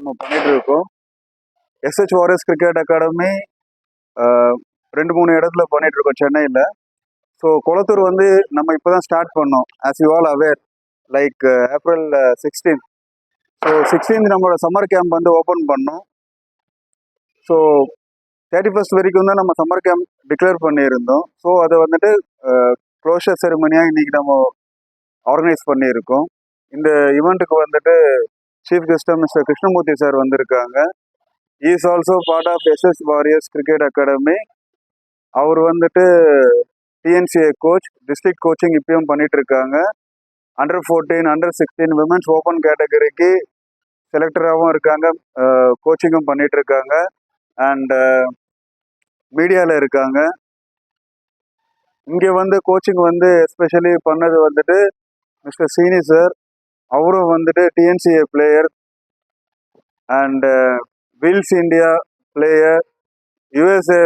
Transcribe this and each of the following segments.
நம்ம பண்ணிட்டு இருக்கோம். எஸ்ஹெச் வாரியர்ஸ் கிரிக்கெட் அகாடமி 2-3 இடத்துல பண்ணிட்டு இருக்கோம் சென்னையில். ஸோ கொளத்தூர் வந்து நம்ம இப்போ தான் ஸ்டார்ட் பண்ணோம். As you all aware, like April 16. So 16 நம்மளோட சம்மர் கேம்ப் வந்து ஓப்பன் பண்ணோம். ஸோ 31st வரைக்கும் தான் நம்ம சம்மர் கேம்ப் டிக்ளேர் பண்ணியிருந்தோம். ஸோ அதை வந்துட்டு க்ளோஷர் செரிமனியாக இன்னைக்கு நம்ம ஆர்கனைஸ் பண்ணியிருக்கோம். இந்த ஈவெண்ட்டுக்கு வந்துட்டு சீஃப் கெஸ்டாக மிஸ்டர் கிருஷ்ணமூர்த்தி சார் வந்திருக்காங்க. Is also part of SS warriors cricket academy. அவர் வந்துட்டு டிஎன்சிஏ கோச், டிஸ்ட்ரிக்ட் கோச்சிங் இப்பயும் பண்ணிட்டு இருக்காங்க. Under 14, Under 16 விமென்ஸ் ஓப்பன் கேட்டகரிக்கு செலக்டராகவும் இருக்காங்க, கோச்சிங்கும் பண்ணிட்டு இருக்காங்க, அண்ட் மீடியாவில் இருக்காங்க. இங்கே வந்து கோச்சிங் வந்து எஸ்பெஷலி பண்ணது வந்துட்டு மிஸ்டர் சீனி சார். அவரும் வந்துட்டு TNCA player and Wills India player, USA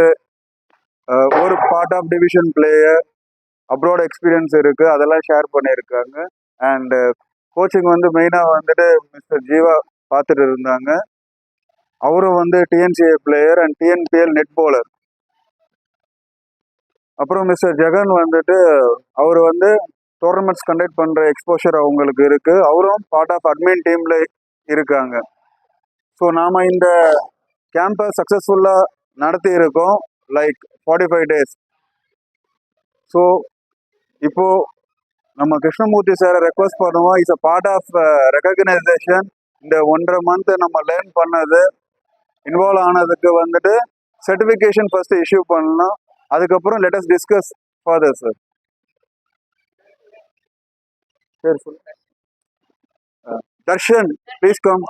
ஒரு part of division player, abroad experience இருக்கு, அதெல்லாம் ஷேர் பண்ணியிருக்காங்க. அண்ட் கோச்சிங் வந்து மெயினாக வந்துட்டு மிஸ்டர் ஜீவா பார்த்துட்டு இருந்தாங்க. அவரும் வந்து TNCA player and TNPL net bowler. அப்புறம் மிஸ்டர் ஜெகன் வந்துட்டு அவர் வந்து டோர்னமெண்ட்ஸ் கண்டக்ட் பண்ணுற எக்ஸ்போஷர் அவங்களுக்கு இருக்கு, அவரும் பார்ட் ஆஃப் அட்மின் டீம்ல இருக்காங்க. ஸோ நாம் இந்த கேம்பை சக்ஸஸ்ஃபுல்லாக நடத்தி இருக்கோம், லைக் 45 days. ஸோ இப்போ நம்ம கிருஷ்ணமூர்த்தி சாரை ரெக்வஸ்ட் பண்ணுவோம். It's a part of recognition. இந்த 1.5 month நம்ம லேர்ன் பண்ணது, இன்வால்வ் ஆனதுக்கு வந்துட்டு சர்டிஃபிகேஷன் ஃபர்ஸ்ட் இஷ்யூ பண்ணலாம். அதுக்கப்புறம் let us discuss further sir. Darshan, please come.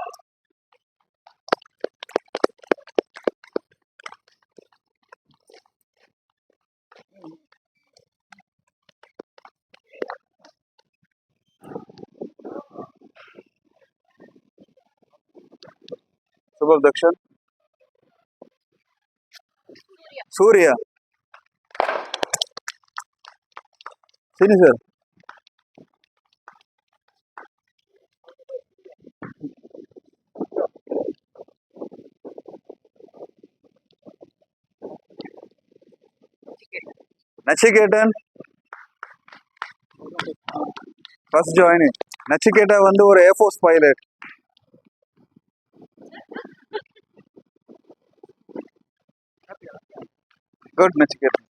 Subhav Dakshan. Surya. Sini sir. Nachiketan first joining. Nachiketa வந்து ஒரு air force pilot. Good Nachiketan.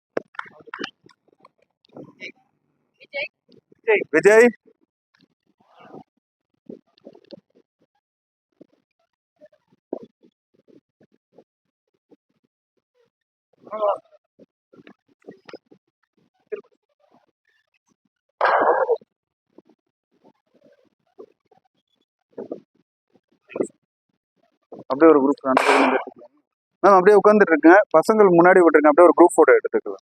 Vijay. அப்படியே ஒரு குரூப் மேம் அப்படியே உட்காந்துட்டு இருக்கேன். பசங்கள் முன்னாடி விட்டுருங்க, அப்படியே ஒரு குரூப் போட்டோ எடுத்துக்கலாம்.